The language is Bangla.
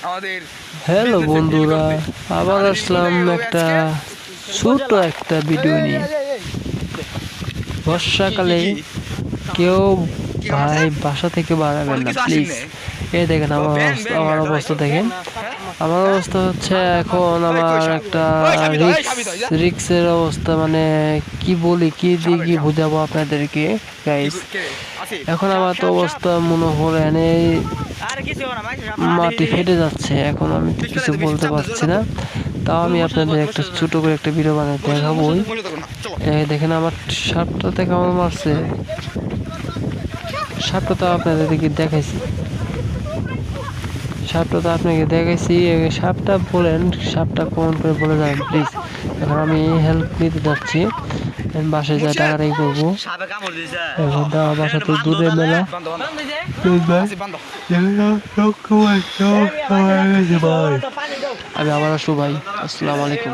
আমাদের হ্যালো বন্ধুরা, আবার আসলাম একটা ছোট একটা ভিডিও নিয়ে। বর্ষাকালে কেউ ভাই বাসা থেকে বাড়াবেন না প্লিজ। এই দেখেন আমার অবস্থা দেখেন। আমার অবস্থা হচ্ছে এখন আমার একটা রিক্সের অবস্থা, মানে কি বলি, কি দিয়ে কি বুঝাবো আপনাদেরকে গাইস। এখন আমার তো অবস্থা মনে করেন এই মাটি ফেটে যাচ্ছে, এখন আমি কিছু বলতে পারছি না। তাও আমি আপনাদের একটা ছোট করে একটা ভিডিও বানিয়ে দেখাবোই। দেখেন আমার সাপটাতে কেমন মারছে। সাপটা তো আপনাদেরকে দেখাইছি, সাপটা বলেন, সাপটা কমেন্ট করে বলে যাবেন প্লিজ। এখন আমি হেল্প নিতে যাচ্ছি, বাসায় যা টাকাটাই করবো। এখন বাসা তো দূরে মেলা। আমি আবার আসবো ভাই, আসসালামু আলাইকুম।